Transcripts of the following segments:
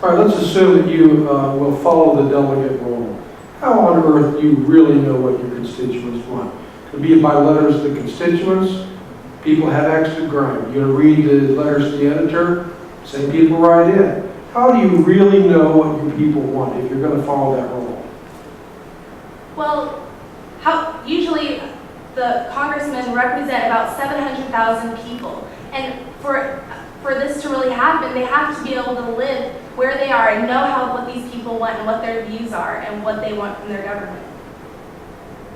All right, let's assume that you will follow the delegate rule. How on earth do you really know what your constituents want? Could be by letters to constituents. People have extra ground. You're going to read the letters to the editor. Same people write in. How do you really know what your people want if you're going to follow that rule? Well, usually the congressmen represent about 700,000 people. And for this to really happen, they have to be able to live where they are and know what these people want and what their views are and what they want from their government.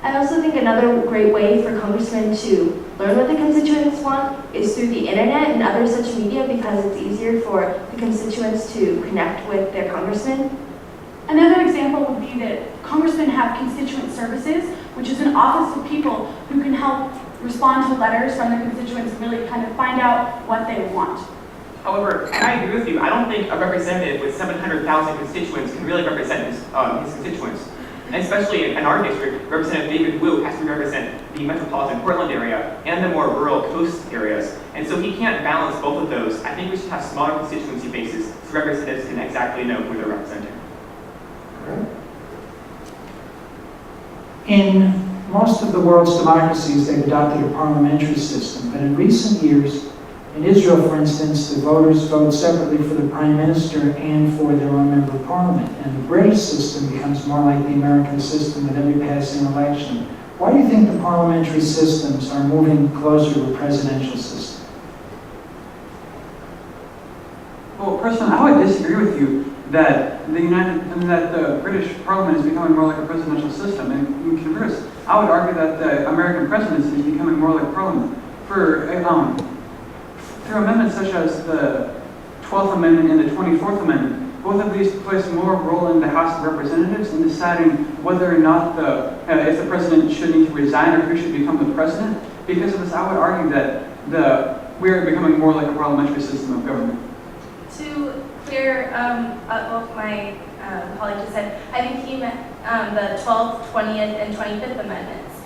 I also think another great way for congressmen to learn what the constituents want is through the internet and other such media, because it's easier for the constituents to connect with their congressmen. Another example would be that congressmen have constituent services, which is an office of people who can help respond to letters from their constituents and really kind of find out what they want. However, and I agree with you, I don't think a representative with 700,000 constituents can really represent his constituents. And especially in our district, Representative David Wu has to represent the metropolitan Portland area and the more rural coast areas. And so he can't balance both of those. I think we should have smaller constituency bases so representatives can exactly know who they're representing. In most of the world's democracies, they've adopted a parliamentary system, but in recent years, in Israel, for instance, the voters vote separately for the prime minister and for their own member of parliament. And the British system becomes more like the American system with every passing election. Why do you think the parliamentary systems are moving closer to a presidential system? Well, personally, I would disagree with you that the British Parliament is becoming more like a presidential system. And in converse, I would argue that the American presidency is becoming more like Parliament. Through amendments such as the 12th Amendment and the 24th Amendment, both of these place more role in the House of Representatives in deciding whether or not if the president should need to resign or who should become the president. Because of this, I would argue that we are becoming more like a parliamentary system of government. To clear up what my colleague just said, I think he meant the 12th, 20th, and 25th Amendments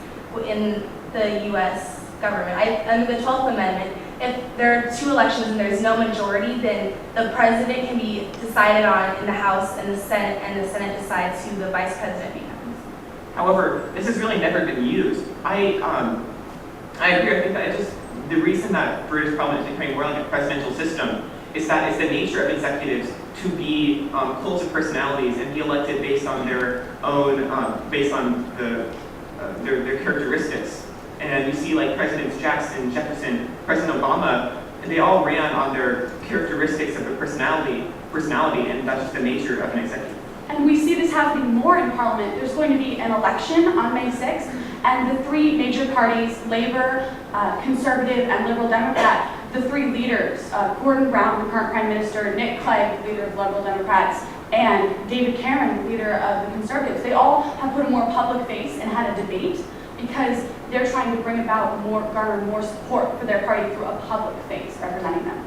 in the U.S. government. Under the 12th Amendment, if there are two elections and there's no majority, then the president can be decided on in the House and the Senate decides who the vice president becomes. However, this has really never been used. I agree. I think that the reason that British Parliament is becoming more like a presidential system is that it's the nature of executives to be cults of personalities and be elected based on their own, based on their characteristics. And you see like Presidents Jackson, Jefferson, President Obama, they all ran on their characteristics of their personality, and that's just the nature of an executive. And we see this happening more in Parliament. There's going to be an election on May 6th, and the three major parties, Labor, Conservative, and Liberal Democrat, the three leaders, Gordon Brown, the current Prime Minister, Nick Clegg, leader of Liberal Democrats, and David Cameron, leader of the Conservatives, they all have put a more public face and had a debate because they're trying to bring about garner more support for their party through a public face representing them.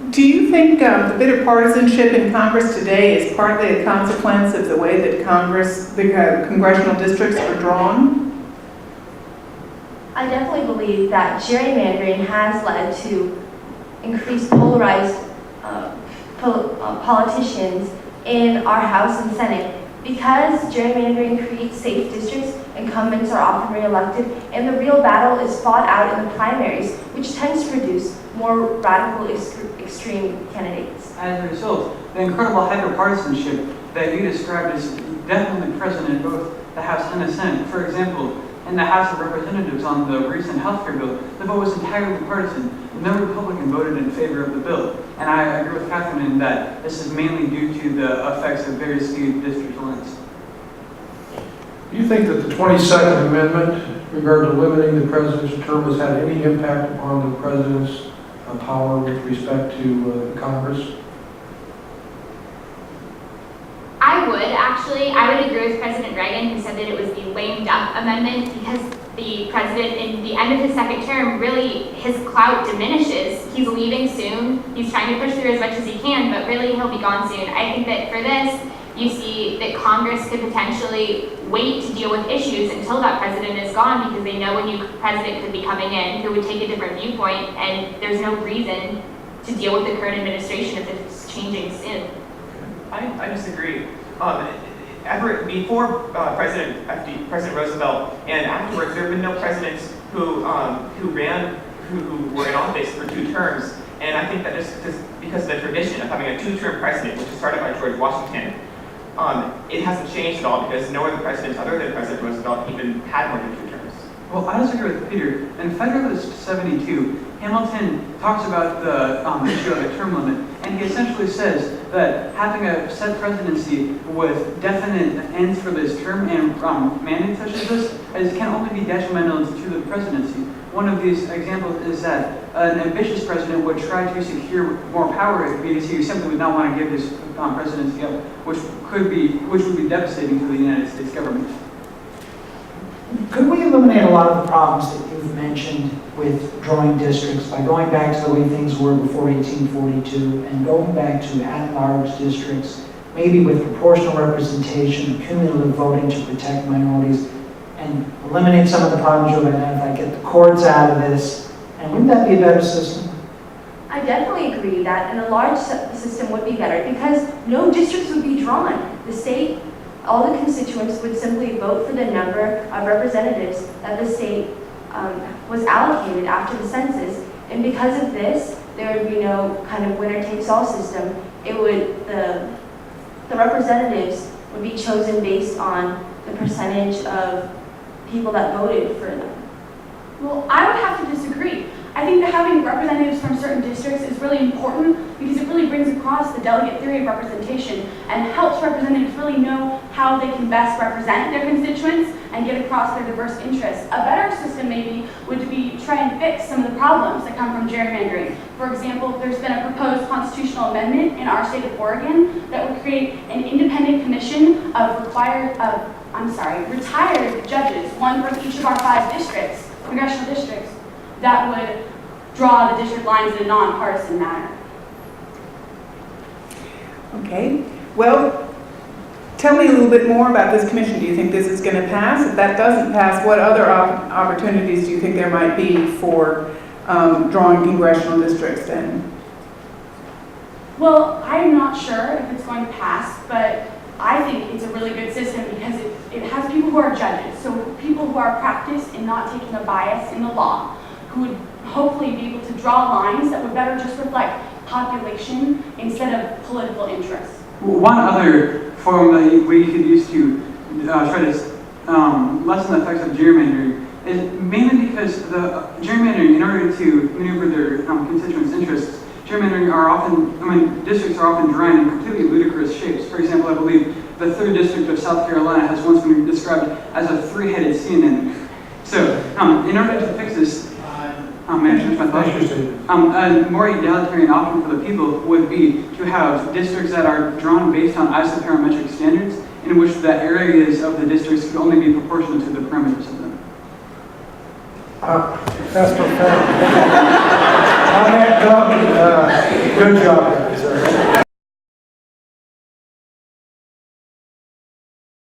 Do you think the bit of partisanship in Congress today is partly a consequence of the way that the congressional districts are drawn? I definitely believe that gerrymandering has led to increased polarized politicians in our House and Senate. Because gerrymandering creates safe districts, incumbents are often reelected, and the real battle is fought out in the primaries, which tends to produce more radical extreme candidates. As a result, the incredible hyperpartisanship that you described is definitely present in both the House and the Senate. For example, in the House of Representatives on the recent healthcare bill, the vote was entirely partisan. No Republican voted in favor of the bill. And I agree with Catherine in that this is mainly due to the effects of very skewed district lines. Do you think that the 22nd Amendment regarding limiting the president's term has had any impact upon the president's power with respect to Congress? I would agree with President Reagan, who said that it was the lame duck amendment, because the president, in the end of his second term, really his clout diminishes. He's leaving soon. He's trying to push through as much as he can, but really he'll be gone soon. I think that for this, you see that Congress could potentially wait to deal with issues until that president is gone, because they know a new president could be coming in who would take a different viewpoint, and there's no reason to deal with the current administration if it's changing soon. I disagree. Before President Roosevelt and afterwards, there have been no presidents who were in office for 2 terms. And I think that just because of the tradition of having a 2-term president, which was started by George Washington, it hasn't changed at all because no other president other than President Roosevelt even had more than 2 terms. Well, I disagree with Peter. In Federalist 72, Hamilton talks about the issue of a term limit, and he essentially says that having a set presidency with definite ends for this term and mandates such as this can only be detrimental to the presidency. One of these examples is that an ambitious president would try to secure more power because he simply would not want to give his presidency up, which would be devastating to the United States government. Could we eliminate a lot of the problems that you've mentioned with drawing districts by going back to the way things were before 1842 and going back to at-large districts, maybe with proportional representation, cumulative voting to protect minorities, and eliminate some of the problems you've identified, get the courts out of this, and wouldn't that be a better system? I definitely agree that a large system would be better because no districts would be drawn. The state, all the constituents would simply vote for the number of representatives that the state was allocated after the census. And because of this, there would be no kind of winner-takes-all system. The representatives would be chosen based on the percentage of people that voted for them. Well, I would have to disagree. I think that having representatives from certain districts is really important because it really brings across the delegate theory of representation and helps representatives really know how they can best represent their constituents and get across their diverse interests. A better system maybe would be try and fix some of the problems that come from gerrymandering. For example, there's been a proposed constitutional amendment in our state of Oregon that would create an independent commission of retired judges, one from each of our 5 districts, congressional districts, that would draw the district lines in a nonpartisan manner. Okay, well, tell me a little bit more about this commission. Do you think this is going to pass? If that doesn't pass, what other opportunities do you think there might be for drawing congressional districts then? Well, I'm not sure if it's going to pass, but I think it's a really good system because it has people who are judges, so people who are practiced in not taking a bias in the law, who would hopefully be able to draw lines that would better just reflect population instead of political interest. One other form that we could use to try to lessen the effects of gerrymandering is mainly because the gerrymandering, in order to maneuver their constituents' interests, districts are often drawn in completely ludicrous shapes. For example, I believe the 3rd District of South Carolina has once been described as a 3-headed CNN. So, in order to fix this, may I finish my thought? A more egalitarian option for the people would be to have districts that are drawn based on isoparametric standards, in which the areas of the districts could only be proportional to the parameters of them. That's profound. On that note, good job, sir.